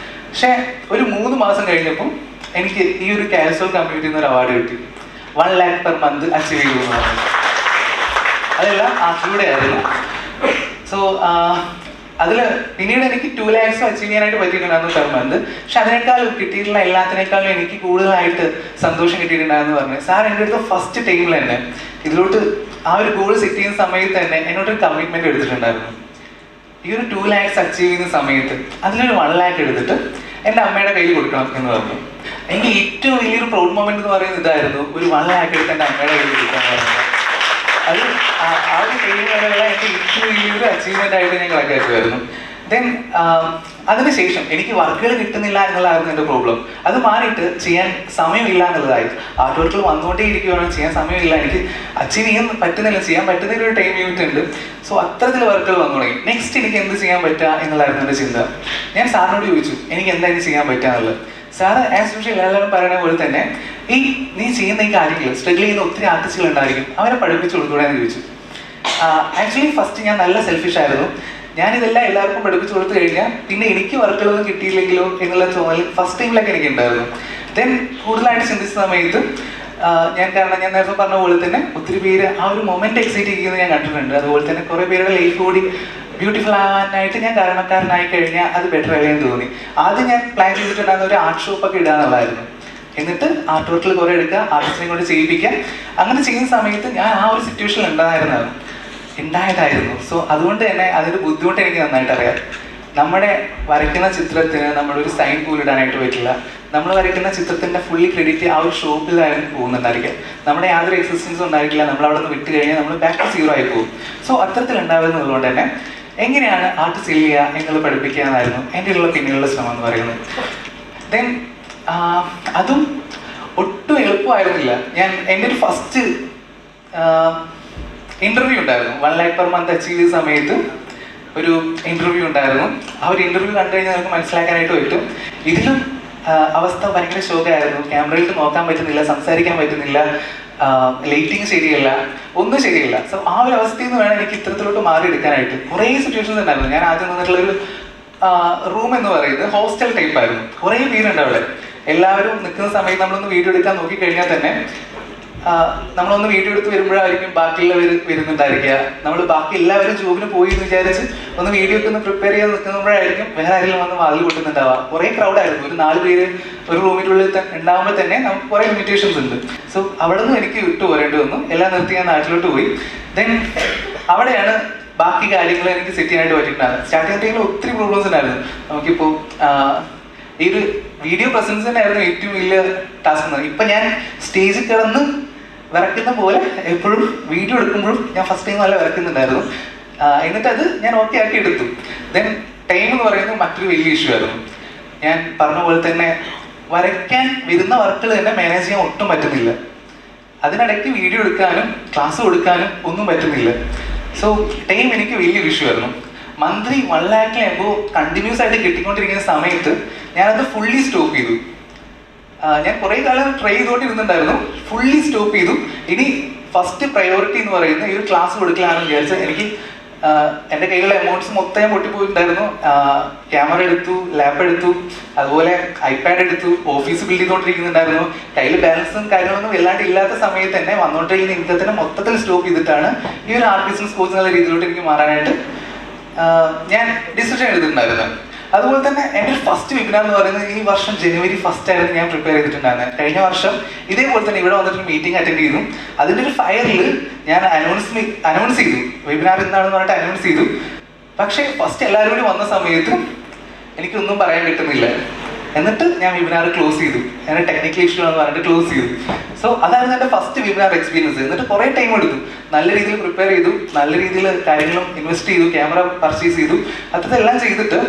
പക്ഷെ ഒരു 3 മാസം കഴിഞ്ഞപ്പോൾ എനിക്ക് ഈ ഒരു കാൽസോൾ കമ്മ്യൂണിറ്റിയിൽ നിന്ന് ഒരു അവാർഡ് കിട്ടി. 1 lakh per month അച്ചീവ് ചെയ്തു എന്ന് പറഞ്ഞു. അതെല്ലാം ആർട്ടിലൂടെ ആയിരുന്നു. സോ അതിൽ പിന്നീട് എനിക്ക് 2 lakhs അച്ചീവ് ചെയ്യാനായിട്ട് പറ്റിയിട്ടുണ്ടായിരുന്നു പെർ മന്ത്. പക്ഷെ അതിനേക്കാൾ കിട്ടിയിട്ടുള്ള എല്ലാത്തിനേക്കാളും എനിക്ക് കൂടുതലായിട്ട് സന്തോഷം കിട്ടിയിട്ടുണ്ടായിരുന്നു പറഞ്ഞു. സാർ എൻ്റെ അടുത്ത് ഫസ്റ്റ് ടൈമിൽ തന്നെ ഇതിലോട്ട് ആ ഒരു ഗോൾ സെറ്റ് ചെയ്യുന്ന സമയത്ത് തന്നെ എന്നോടൊരു കമ്മിറ്റ്മെന്റ് എടുത്തിട്ടുണ്ടായിരുന്നു. ഈ ഒരു 2 lakhs അച്ചീവ് ചെയ്യുന്ന സമയത്ത് അതിലൊരു 1 lakh എടുത്തിട്ട് എൻ്റെ അമ്മയുടെ കയ്യിൽ കൊടുക്കണം എന്ന് പറഞ്ഞു. എനിക്ക് ഏറ്റവും വലിയൊരു പ്രൗഡ് മൊമെന്റ് എന്ന് പറയുന്നത് ഇതായിരുന്നു, ഒരു 1 lakh എടുത്ത് എൻ്റെ അമ്മയുടെ കയ്യിൽ കൊടുക്കാൻ പറയുന്നത്. അത് ആ ഒരു കഴിയുമ്പോഴുള്ള എൻ്റെ ഏറ്റവും വലിയൊരു അച്ചീവ്മെന്റ് ആയിട്ട് ഞാൻ കണക്കാക്കുമായിരുന്നു. ദെൻ അതിനുശേഷം എനിക്ക് വർക്കുകൾ കിട്ടുന്നില്ല എന്നുള്ളതായിരുന്നു എൻ്റെ പ്രോബ്ലം. അത് മാറിയിട്ട് ചെയ്യാൻ സമയമില്ല എന്നുള്ളതായി. ആർട്ട് വർക്കുകൾ വന്നുകൊണ്ടേ ഇരിക്കുകയാണ്, ചെയ്യാൻ സമയമില്ല, എനിക്ക് അച്ചീവ് ചെയ്യാൻ പറ്റുന്നില്ല, ചെയ്യാൻ പറ്റുന്ന ഒരു ടൈം ലിമിറ്റ് ഉണ്ട്. സോ അത്തരത്തിൽ വർക്കുകൾ വന്നു തുടങ്ങി. നെക്സ്റ്റ് എനിക്ക് എന്ത് ചെയ്യാൻ പറ്റുക എന്നുള്ളതായിരുന്നു എൻ്റെ ചിന്ത. ഞാൻ സാറിനോട് ചോദിച്ചു എനിക്ക് എന്തായാലും ചെയ്യാൻ പറ്റുക എന്നുള്ളത്. സാറ് ആസ് യൂഷ്വൽ എല്ലാവരും പറയുന്ന പോലെ തന്നെ നീ ചെയ്യുന്ന ഈ കാര്യങ്ങൾ സ്ട്രഗിൾ ചെയ്യുന്ന ഒത്തിരി ആർട്ടിസ്റ്റുകൾ ഉണ്ടായിരിക്കും, അവരെ പഠിപ്പിച്ചു കൊടുക്കൂടെ എന്ന് ചോദിച്ചു. ആക്ച്വലി ഫസ്റ്റ് ഞാൻ നല്ല സെൽഫിഷ് ആയിരുന്നു. ഞാനിതെല്ലാം എല്ലാവർക്കും പഠിപ്പിച്ചു കൊടുത്തു കഴിഞ്ഞാൽ പിന്നെ എനിക്ക് വർക്കുകളൊന്നും കിട്ടിയില്ലെങ്കിലോ എന്നുള്ള തോന്നൽ ഫസ്റ്റ് ടൈമിലൊക്കെ എനിക്ക് ഉണ്ടായിരുന്നു. ദെൻ കൂടുതലായിട്ട് ചിന്തിച്ച സമയത്ത് കാരണം ഞാൻ നേരത്തെ പറഞ്ഞ പോലെ തന്നെ ഒത്തിരി പേര് ആ ഒരു മൊമെന്റ് എക്സൈറ്റ് ചെയ്യുന്നത് ഞാൻ കണ്ടിട്ടുണ്ട്. അതുപോലെ തന്നെ കുറേ പേരുടെ ലൈഫ് കൂടി ബ്യൂട്ടിഫുൾ ആവാനായിട്ട് ഞാൻ കാരണക്കാരനായി കഴിഞ്ഞാൽ അത് ബെറ്റർ അല്ലേന്ന് തോന്നി. ആദ്യം ഞാൻ പ്ലാൻ ചെയ്തിട്ടുണ്ടായിരുന്ന ഒരു ആർട്ട് ഷോപ്പൊക്കെ ഇടുക എന്നുള്ളതായിരുന്നു. എന്നിട്ട് ആർട്ട് വർക്കിൽ കുറേ എടുക്കുക, ആർട്ടിസ്റ്റിനെ കൊണ്ട് ചെയ്യിപ്പിക്കുക. അങ്ങനെ ചെയ്യുന്ന സമയത്ത് ഞാൻ ആ ഒരു സിറ്റുവേഷനിൽ ഉണ്ടായതായിരുന്നു. സോ അതുകൊണ്ട് തന്നെ അതിൻ്റെ ബുദ്ധിമുട്ട് എനിക്ക് നന്നായിട്ട് അറിയാം. നമ്മുടെ വരയ്ക്കുന്ന ചിത്രത്തിന് നമ്മളൊരു സൈൻ പോലും ഇടാനായിട്ട് പറ്റില്ല. നമ്മൾ വരയ്ക്കുന്ന ചിത്രത്തിൻ്റെ ഫുള്ളി ക്രെഡിറ്റ് ആ ഒരു ഷോപ്പിലായിരുന്നു പോകുന്നുണ്ടായിരിക്കുക. നമ്മുടെ യാതൊരു എക്സിസ്റ്റൻസും ഉണ്ടായിരിക്കില്ല. നമ്മൾ അവിടെ നിന്ന് വിട്ട് കഴിഞ്ഞാൽ നമ്മൾ ബാക്ക് ടു സീറോ ആയി പോകും. സോ അത്തരത്തിൽ ഉണ്ടാവുന്നതുകൊണ്ട് തന്നെ എങ്ങനെയാണ് ആർട്ട് സെൽ ചെയ്യുക എന്നുള്ളത് പഠിപ്പിക്കുക എന്നായിരുന്നു എൻ്റെ ഉള്ള പിന്നിലുള്ള ശ്രമം എന്ന് പറയുന്നത്. ദെൻ അതും ഒട്ടും എളുപ്പമായിരുന്നില്ല. എൻ്റെ ഒരു ഫസ്റ്റ് ഇന്റർവ്യൂ ഉണ്ടായിരുന്നു. 1 lakh per month അച്ചീവ് ചെയ്ത സമയത്ത് ഒരു ഇന്റർവ്യൂ ഉണ്ടായിരുന്നു. ആ ഒരു ഇന്റർവ്യൂ കണ്ടു കഴിഞ്ഞാൽ നമുക്ക് മനസ്സിലാക്കാനായിട്ട് പറ്റും. ഇതിലും അവസ്ഥ ഭയങ്കര ശോകമായിരുന്നു. ക്യാമറയിൽ നോക്കാൻ പറ്റുന്നില്ല, സംസാരിക്കാൻ പറ്റുന്നില്ല, ലൈറ്റിങ് ശരിയല്ല, ഒന്നും ശരിയല്ല. സോ ആ ഒരു അവസ്ഥയിൽ നിന്ന് വേണം എനിക്ക് ഇത്തരത്തിലോട്ട് മാറിയെടുക്കാനായിട്ട്. കുറേ സിറ്റുവേഷൻസ് ഉണ്ടായിരുന്നു. ഞാൻ ആദ്യം നിന്നിട്ടുള്ളൊരു റൂം എന്ന് പറയുന്നത് ഹോസ്റ്റൽ ടൈപ്പ് ആയിരുന്നു. കുറേ പേരുണ്ട് അവിടെ. എല്ലാവരും നിൽക്കുന്ന സമയത്ത് നമ്മളൊന്ന് വീഡിയോ എടുക്കാൻ നോക്കിക്കഴിഞ്ഞാൽ തന്നെ നമ്മളൊന്ന് വീഡിയോ എടുത്ത് വരുമ്പോഴായിരിക്കും ബാക്കിയുള്ളവർ വരുന്നുണ്ടായിരിക്കുക. നമ്മൾ ബാക്കി എല്ലാവരും ജോബിന് പോയി എന്ന് വിചാരിച്ച് ഒന്ന് വീഡിയോ ഒക്കെ ഒന്ന് പ്രിപ്പയർ ചെയ്ത് നിൽക്കുമ്പോഴായിരിക്കും വേറെ ആരെങ്കിലും വന്ന് വാതിൽ കൊട്ടുന്നുണ്ടാവുക. കുറേ ക്രൗഡായിരുന്നു. ഒരു 4 പേര് ഒരു റൂമിനുള്ളിൽ ഉണ്ടാകുമ്പോൾ തന്നെ നമുക്ക് കുറേ ലിമിറ്റേഷൻസ് ഉണ്ട്. സോ അവിടെ നിന്ന് എനിക്ക് വിട്ടു പോരേണ്ടി വന്നു. എല്ലാം നിർത്തി ഞാൻ നാട്ടിലോട്ട് പോയി. ദെൻ അവിടെയാണ് ബാക്കി കാര്യങ്ങൾ എനിക്ക് സെറ്റ് ചെയ്യാനായിട്ട് പറ്റിയിട്ടുണ്ടായിരുന്നു. സ്റ്റാർട്ടിങ് ടൈമിൽ ഒത്തിരി പ്രോബ്ലംസ് ഉണ്ടായിരുന്നു. നമുക്കിപ്പോൾ ഈ ഒരു വീഡിയോ പ്രസൻസ് തന്നെയായിരുന്നു ഏറ്റവും വലിയ ടാസ്ക്. ഇപ്പം ഞാൻ സ്റ്റേജിൽ കിടന്ന് വരയ്ക്കുന്ന പോലെ എപ്പോഴും വീഡിയോ എടുക്കുമ്പോഴും ഞാൻ ഫസ്റ്റ് ടൈം നല്ല വരയ്ക്കുന്നുണ്ടായിരുന്നു. എന്നിട്ടത് ഞാൻ ഓക്കെ ആക്കി എടുത്തു. ദെൻ ടൈം എന്ന് പറയുന്നത് മറ്റൊരു വലിയ ഇഷ്യൂ ആയിരുന്നു. ഞാൻ പറഞ്ഞ പോലെ തന്നെ വരയ്ക്കാൻ വരുന്ന വർക്കുകൾ തന്നെ മാനേജ് ചെയ്യാൻ ഒട്ടും പറ്റുന്നില്ല. അതിനിടയ്ക്ക് വീഡിയോ എടുക്കാനും ക്ലാസ് കൊടുക്കാനും ഒന്നും പറ്റുന്നില്ല. സോ ടൈം എനിക്ക് വലിയൊരു ഇഷ്യൂ ആയിരുന്നു. മന്ത്ലി 1 lakh കണ്ടിന്യൂസ് ആയിട്ട് കിട്ടിക്കൊണ്ടിരിക്കുന്ന സമയത്ത് ഞാനത് ഫുള്ളി സ്റ്റോപ്പ് ചെയ്തു. ഞാൻ കുറേ കാലം ട്രൈ ചെയ്തുകൊണ്ടിരുന്നുണ്ടായിരുന്നു. ഫുള്ളി സ്റ്റോപ്പ് ചെയ്തു. ഇനി ഫസ്റ്റ് പ്രയോറിറ്റി എന്ന് പറയുന്നത് ഈ ഒരു ക്ലാസ് കൊടുക്കലാണെന്ന് വിചാരിച്ച് എനിക്ക് എൻ്റെ കയ്യിലുള്ള എമൗണ്ട്സ് മൊത്തം ഞാൻ പൊട്ടിപ്പോയിട്ടുണ്ടായിരുന്നു. ക്യാമറ എടുത്തു, ലാപ്പ് എടുത്തു, അതുപോലെ ഐപാഡ് എടുത്തു, ഓഫീസ് ബിൽഡ് ചെയ്തുകൊണ്ടിരിക്കുന്നുണ്ടായിരുന്നു. കയ്യിൽ ബാലൻസും കാര്യങ്ങളൊന്നും വല്ലാണ്ട് ഇല്ലാത്ത സമയത്ത് തന്നെ വന്നുകൊണ്ടിരിക്കുന്ന ഇൻകത്തിനെ മൊത്തത്തിൽ സ്റ്റോപ്പ് ചെയ്തിട്ടാണ് ഈ ഒരു ആർട്ട് ബിസിനസ് കോച്ച് എന്നുള്ള രീതിയിലോട്ട് എനിക്ക് മാറാനായിട്ട് ഞാൻ ഡിസിഷൻ എടുത്തിട്ടുണ്ടായിരുന്നു. അതുപോലെ തന്നെ എൻ്റെ ഫസ്റ്റ് വെബിനാർ എന്ന് പറയുന്നത് ഈ വർഷം January 1st ആയിരുന്നു ഞാൻ പ്രിപ്പയർ ചെയ്തിട്ടുണ്ടായിരുന്നത്. കഴിഞ്ഞ വർഷം ഇതേപോലെ തന്നെ ഇവിടെ വന്നിട്ട് മീറ്റിംഗ് അറ്റൻഡ് ചെയ്തു. അതിൻ്റെ ഒരു ഫയറിൽ ഞാൻ അനൗൺസ് ചെയ്തു, വെബിനാർ എന്താണെന്ന് പറഞ്ഞിട്ട് അനൗൺസ് ചെയ്തു. പക്ഷേ ഫസ്റ്റ് എല്ലാവരും കൂടി വന്ന സമയത്ത് എനിക്കൊന്നും പറയാൻ കിട്ടുന്നില്ല. എന്നിട്ട് ഞാൻ വെബിനാർ ക്ലോസ് ചെയ്തു. ഞാൻ ടെക്നിക്കൽ ഇഷ്യൂ ആണെന്ന് പറഞ്ഞിട്ട് ക്ലോസ് ചെയ്തു. സോ അതായിരുന്നു എൻ്റെ ഫസ്റ്റ് വെബിനാർ എക്സ്പീരിയൻസ്. എന്നിട്ട് കുറേ ടൈം എടുത്തു, നല്ല രീതിയിൽ പ്രിപ്പയർ ചെയ്തു, നല്ല രീതിയിൽ കാര്യങ്ങളും ഇൻവെസ്റ്റ് ചെയ്തു, ക്യാമറ പർച്ചേസ് ചെയ്തു, അതെല്ലാം ചെയ്തിട്ട്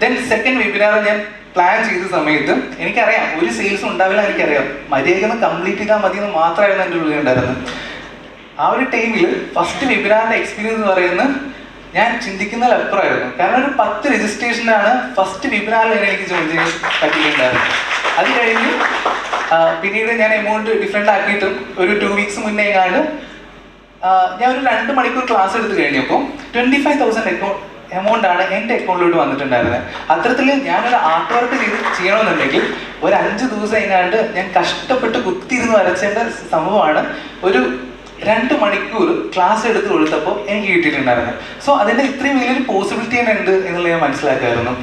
ദെൻ സെക്കൻഡ് വെബിനാർ ഞാൻ പ്ലാൻ ചെയ്ത സമയത്ത് എനിക്കറിയാം ഒരു സെയിൽസും ഉണ്ടാവില്ല. എനിക്കറിയാം മര്യാദയ്ക്കൊന്ന് കംപ്ലീറ്റ് ചെയ്താൽ മതി എന്ന് മാത്രമായിരുന്നു എൻ്റെ ഉള്ളിൽ ഉണ്ടായിരുന്നത്. ആ ഒരു ടൈമിൽ ഫസ്റ്റ് വെബിനാറിൻ്റെ എക്സ്പീരിയൻസ് എന്ന് പറയുന്നത് ഞാൻ ചിന്തിക്കുന്നതിലപ്പുറമായിരുന്നു. കാരണം ഒരു 10 രജിസ്ട്രേഷനാണ് ഫസ്റ്റ് വെബിനാറിൽ എനിക്ക് ജോയിൻ ചെയ്യാൻ പറ്റിയിട്ടുണ്ടായിരുന്നത്. അത് കഴിഞ്ഞ് പിന്നീട് ഞാൻ എമൗണ്ട് ഡിഫറെൻ്റ് ആക്കിയിട്ടും ഒരു 2 weeks മുന്നേ എങ്ങാണ്ട് ഞാൻ ഒരു 2 മണിക്കൂർ ക്ലാസ് എടുത്ത് കഴിഞ്ഞപ്പോൾ 25,000 എമൗണ്ട് ആണ് എൻ്റെ അക്കൗണ്ടിലോട്ട് വന്നിട്ടുണ്ടായിരുന്നത്. അത്തരത്തിൽ ഞാനൊരു ആർട്ട് വർക്ക് ചെയ്യണമെന്നുണ്ടെങ്കിൽ ഒരു 5 ദിവസം എങ്ങാണ്ട് ഞാൻ കഷ്ടപ്പെട്ട് കുത്തിയിരുന്ന് വരച്ചേണ്ട സംഭവമാണ് ഒരു 2 മണിക്കൂർ ക്ലാസ് എടുത്ത് കൊടുത്തപ്പോൾ എനിക്ക് കിട്ടിയിട്ടുണ്ടായിരുന്നത്. സോ അതിൻ്റെ ഇത്രയും വലിയൊരു പോസിബിലിറ്റി തന്നെ ഉണ്ട് എന്നുള്ളത് ഞാൻ മനസ്സിലാക്കുമായിരുന്നു.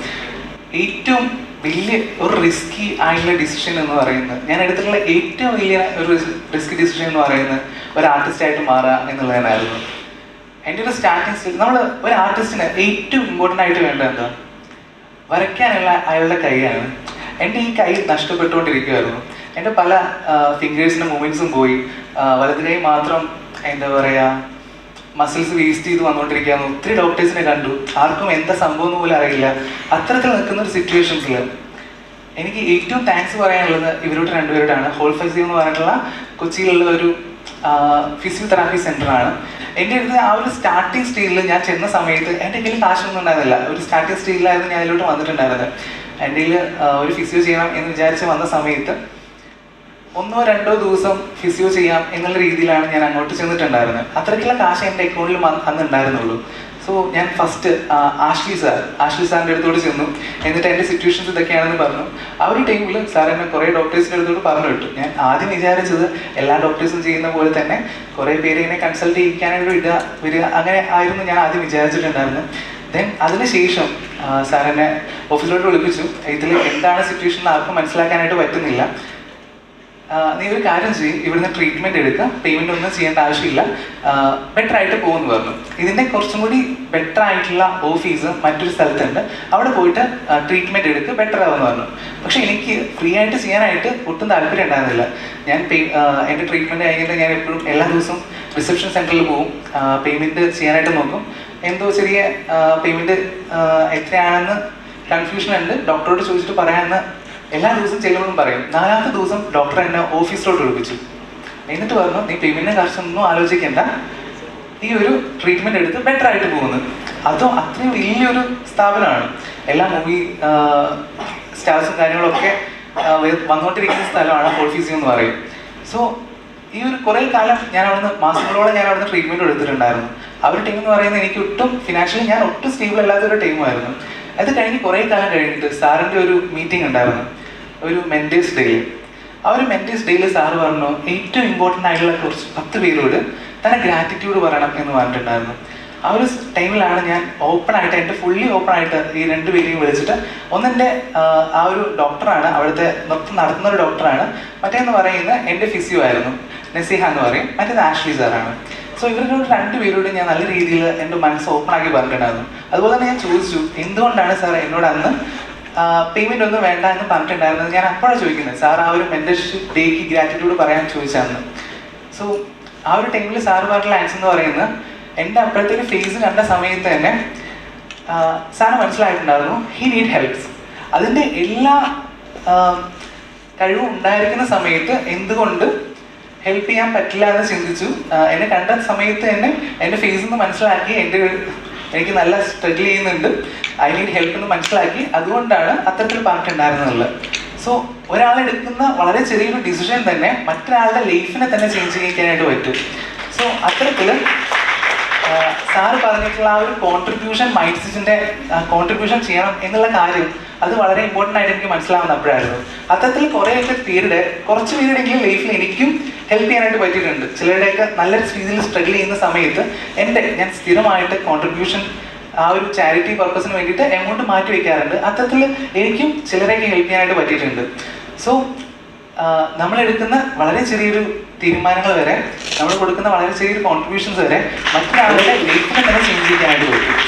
ഏറ്റവും വലിയ ഒരു റിസ്കി ആയിട്ടുള്ള ഡിസിഷൻ എന്ന് പറയുന്നത്, ഞാൻ എടുത്തിട്ടുള്ള ഏറ്റവും വലിയ ഒരു റിസ്കി ഡിസിഷൻ എന്ന് പറയുന്നത് ഒരു ആർട്ടിസ്റ്റായിട്ട് മാറുക എന്നുള്ളതിനായിരുന്നു. എൻ്റെ ഒരു സ്റ്റാർട്ടിങ് സ്റ്റേജ്, നമ്മൾ ഒരു ആർട്ടിസ്റ്റിന് ഏറ്റവും ഇമ്പോർട്ടൻ്റ് ആയിട്ട് വേണ്ടത് എന്താ? വരയ്ക്കാനുള്ള അയാളുടെ കൈയാണ്. എൻ്റെ ഈ കൈ നഷ്ടപ്പെട്ടുകൊണ്ടിരിക്കുമായിരുന്നു. എൻ്റെ പല ഫിംഗേഴ്സിൻ്റെ മൂവ്മെൻറ്റ്സും പോയി, വലത് കൈ മാത്രം എന്താ പറയുക മസിൽസ് വേസ്റ്റ് ചെയ്ത് വന്നുകൊണ്ടിരിക്കുകയാണ്. ഒത്തിരി ഡോക്ടേഴ്സിനെ കണ്ടു, ആർക്കും എന്താ സംഭവം എന്ന് പോലും അറിയില്ല. അത്തരത്തിൽ നിൽക്കുന്ന ഒരു സിറ്റുവേഷൻസിൽ എനിക്ക് ഏറ്റവും താങ്ക്സ് പറയാനുള്ളത് ഇവരോട് രണ്ടുപേരോടാണ്. ഹോൾ ഫൈസീവ് എന്ന് പറഞ്ഞിട്ടുള്ള കൊച്ചിയിലുള്ള ഒരു ഫിസിയോതെറാപ്പി സെൻ്ററാണ്. എൻ്റെ അടുത്ത് ആ ഒരു സ്റ്റാർട്ടിങ് സ്റ്റേജിൽ ഞാൻ ചെന്ന സമയത്ത് എൻ്റെ കയ്യിൽ കാശൊന്നും ഉണ്ടായിരുന്നില്ല. ഒരു സ്റ്റാർട്ടിങ് സ്റ്റേജിലായിരുന്നു ഞാൻ അതിലോട്ട് വന്നിട്ടുണ്ടായിരുന്നത്. എൻ്റെ കയ്യിൽ ഒരു ഫിസിയോ ചെയ്യണം എന്ന് വിചാരിച്ച് വന്ന സമയത്ത് 1-2 ദിവസം ഫിസിയോ ചെയ്യാം എന്നുള്ള രീതിയിലാണ് ഞാൻ അങ്ങോട്ട് ചെന്നിട്ടുണ്ടായിരുന്നത്. അത്രയ്ക്കുള്ള കാശ് എൻ്റെ അക്കൗണ്ടിൽ അന്ന് ഉണ്ടായിരുന്നുള്ളൂ. സോ ഞാൻ ഫസ്റ്റ് ആഷ്ലി സാറിൻ്റെ അടുത്തോട് ചെന്നു. എന്നിട്ട് എൻ്റെ സിറ്റുവേഷൻസ് ഇതൊക്കെയാണെന്ന് പറഞ്ഞു. ആ ഒരു ടൈമിൽ സാർ എന്നെ കുറേ ഡോക്ടേഴ്സിൻ്റെ അടുത്തോട് പറഞ്ഞു വിട്ടു. ഞാൻ ആദ്യം വിചാരിച്ചത് എല്ലാ ഡോക്ടേഴ്സും ചെയ്യുന്ന പോലെ തന്നെ കുറേ പേര് ഇങ്ങനെ കൺസൾട്ട് ചെയ്യിക്കാനായിട്ട് വരിക അങ്ങനെ ആയിരുന്നു ഞാൻ ആദ്യം വിചാരിച്ചിട്ടുണ്ടായിരുന്നു. ദെൻ അതിനുശേഷം സാർ എന്നെ ഓഫീസിലോട്ട് വിളിപ്പിച്ചു. ഇതിൽ എന്താണ് സിറ്റുവേഷൻ ആർക്കും മനസ്സിലാക്കാനായിട്ട് പറ്റുന്നില്ല, നീ ഒരു കാര്യം ചെയ്യും, ഇവിടുന്ന് ട്രീറ്റ്മെൻറ്റ് എടുക്കുക, പേയ്മെൻ്റ് ഒന്നും ചെയ്യേണ്ട ആവശ്യമില്ല, ബെറ്റർ ആയിട്ട് പോകുമെന്ന് പറഞ്ഞു. ഇതിൻ്റെ കുറച്ചും കൂടി ബെറ്റർ ആയിട്ടുള്ള ഓഫീസ് മറ്റൊരു സ്ഥലത്തുണ്ട്, അവിടെ പോയിട്ട് ട്രീറ്റ്മെൻറ്റ് എടുക്കുക, ബെറ്റർ ആവുമെന്ന് പറഞ്ഞു. പക്ഷേ എനിക്ക് ഫ്രീ ആയിട്ട് ചെയ്യാനായിട്ട് ഒട്ടും താല്പര്യം ഉണ്ടായിരുന്നില്ല. ഞാൻ എൻ്റെ ട്രീറ്റ്മെൻറ്റ് കഴിഞ്ഞിട്ട് ഞാൻ എപ്പോഴും എല്ലാ ദിവസവും റിസപ്ഷൻ സെൻറ്ററിൽ പോകും, പേയ്മെൻറ്റ് ചെയ്യാനായിട്ട് നോക്കും. എന്തോ ചെറിയ പേയ്മെൻറ്റ് എത്രയാണെന്ന് കൺഫ്യൂഷൻ ഉണ്ട്, ഡോക്ടറോട് ചോദിച്ചിട്ട് പറയാമെന്ന് എല്ലാ ദിവസവും ചെല്ലുമ്പോഴും പറയും. 4ാമത്തെ ദിവസം ഡോക്ടർ എന്നെ ഓഫീസിലോട്ട് വിളിപ്പിച്ചു. എന്നിട്ട് പറഞ്ഞു, നീ പേയ്മെൻറ്റിനെ കുറിച്ചൊന്നും ആലോചിക്കേണ്ട, ഈ ഒരു ട്രീറ്റ്മെൻറ്റ് എടുത്ത് ബെറ്റർ ആയിട്ട് പോകുന്നത്. അതും അത്രയും വലിയൊരു സ്ഥാപനമാണ്, എല്ലാ മൂവി സ്റ്റാർസും കാര്യങ്ങളൊക്കെ വന്നുകൊണ്ടിരിക്കുന്ന സ്ഥലമാണ് ഹോൾ ഫിസിയോ എന്ന് പറയും. സോ ഈ ഒരു കുറേ കാലം ഞാൻ അവിടുന്ന് മാസങ്ങളോളം ഞാൻ അവിടുന്ന് ട്രീറ്റ്മെൻറ്റ് എടുത്തിട്ടുണ്ടായിരുന്നു. ആ ഒരു ടൈം എന്ന് പറയുന്നത് എനിക്ക് ഒട്ടും ഫിനാൻഷ്യലി ഞാൻ ഒട്ടും സ്റ്റേബിൾ അല്ലാത്ത ഒരു ടൈമായിരുന്നു. അത് കഴിഞ്ഞ് കുറേ കാലം കഴിഞ്ഞിട്ട് സാറിൻ്റെ ഒരു മീറ്റിംഗ് ഉണ്ടായിരുന്നു, ഒരു മെൻറ്റേഴ്സ് ഡേയിൽ. ആ ഒരു മെൻറ്റേഴ്സ് ഡേയിൽ സാറ് പറഞ്ഞു, ഏറ്റവും ഇമ്പോർട്ടൻ്റ് ആയിട്ടുള്ള കുറച്ച് 10 പേരോട് തന്നെ ഗ്രാറ്റിറ്റ്യൂഡ് പറയണം എന്ന് പറഞ്ഞിട്ടുണ്ടായിരുന്നു. ആ ഒരു ടൈമിലാണ് ഞാൻ ഓപ്പണായിട്ട്, എൻ്റെ ഫുള്ളി ഓപ്പണായിട്ട് ഈ 2 പേരെയും വിളിച്ചിട്ട്, ഒന്നെൻ്റെ ആ ഒരു ഡോക്ടറാണ്, അവിടുത്തെ നൃത്തം നടത്തുന്ന ഒരു ഡോക്ടറാണ്, മറ്റേന്ന് പറയുന്നത് എൻ്റെ ഫിസിയോ ആയിരുന്നു, നസീഹ എന്ന് പറയും, മറ്റേത് ആഷ്ലി സാറാണ്. സോ ഇവരോട് 2 പേരോട് ഞാൻ നല്ല രീതിയിൽ എൻ്റെ മനസ്സ് ഓപ്പൺ ആക്കി പറഞ്ഞിട്ടുണ്ടായിരുന്നു. അതുപോലെ തന്നെ ഞാൻ ചോദിച്ചു, എന്തുകൊണ്ടാണ് സാർ എന്നോട് അന്ന് പേയ്മെൻ്റ് ഒന്നും വേണ്ട എന്ന് പറഞ്ഞിട്ടുണ്ടായിരുന്നത്. ഞാൻ അപ്പോഴാണ് ചോദിക്കുന്നത്, സാർ ആ ഒരു മെൻറ്റർഷിപ്പ് ഡേക്ക് ഗ്രാറ്റിറ്റ്യൂഡ് പറയാൻ ചോദിച്ചാന്ന്. സോ ആ ഒരു ടൈമിൽ സാർ പറഞ്ഞ ആൻസർ എന്ന് പറയുന്നത്, എൻ്റെ അപ്പോഴത്തെ ഒരു ഫേസ് കണ്ട സമയത്ത് തന്നെ സാറിന് മനസ്സിലായിട്ടുണ്ടായിരുന്നു, ഹി നീഡ് ഹെൽപ്സ്. അതിൻ്റെ എല്ലാ കഴിവും ഉണ്ടായിരിക്കുന്ന സമയത്ത് എന്തുകൊണ്ട് ഹെൽപ്പ് ചെയ്യാൻ പറ്റില്ല എന്ന് ചിന്തിച്ചു. എന്നെ കണ്ട സമയത്ത് തന്നെ എൻ്റെ ഫേസിൽ നിന്ന് മനസ്സിലാക്കി, എനിക്ക് നല്ല സ്ട്രഗിൾ ചെയ്യുന്നുണ്ട്, ഐ നീഡ് ഹെൽപ്പ് എന്ന് മനസ്സിലാക്കി. അതുകൊണ്ടാണ് അത്തരത്തിൽ പറഞ്ഞിട്ടുണ്ടായിരുന്നുള്ളത്. സോ ഒരാളെടുക്കുന്ന വളരെ ചെറിയൊരു ഡിസിഷൻ തന്നെ മറ്റൊരാളുടെ ലൈഫിനെ തന്നെ ചേഞ്ച് ചെയ്യിക്കാനായിട്ട് പറ്റും. സോ അത്തരത്തിൽ സാറ് പറഞ്ഞിട്ടുള്ള ആ ഒരു കോൺട്രിബ്യൂഷൻ മൈൻഡ് സെറ്റിൻ്റെ കോൺട്രിബ്യൂഷൻ ചെയ്യണം എന്നുള്ള കാര്യം അത് വളരെ ഇമ്പോർട്ടൻ്റ് ആയിട്ട് എനിക്ക് മനസ്സിലാവുന്ന അപ്പോഴായിരുന്നു. അത്തരത്തിൽ കുറേയൊക്കെ കുറച്ച് പേരുടെയെങ്കിലും ലൈഫിൽ എനിക്കും ഹെൽപ്പ് ചെയ്യാനായിട്ട് പറ്റിയിട്ടുണ്ട്. ചിലരുടെയൊക്കെ നല്ല രീതിയിൽ സ്ട്രഗിൾ ചെയ്യുന്ന സമയത്ത് ഞാൻ സ്ഥിരമായിട്ട് കോൺട്രിബ്യൂഷൻ ആ ഒരു ചാരിറ്റി പർപ്പസിന് വേണ്ടിയിട്ട് എമൗണ്ട് മാറ്റി വയ്ക്കാറുണ്ട്. അത്തരത്തിൽ എനിക്കും ചിലരെയൊക്കെ ഹെൽപ്പ് ചെയ്യാനായിട്ട് പറ്റിയിട്ടുണ്ട്. സോ നമ്മളെടുക്കുന്ന വളരെ ചെറിയൊരു തീരുമാനങ്ങൾ വരെ, നമ്മൾ കൊടുക്കുന്ന വളരെ ചെറിയൊരു കോൺട്രിബ്യൂഷൻസ് വരെ മറ്റൊരാളുടെ ലൈഫിനെ തന്നെ ചേഞ്ച് ചെയ്യാനായിട്ട് പറ്റും.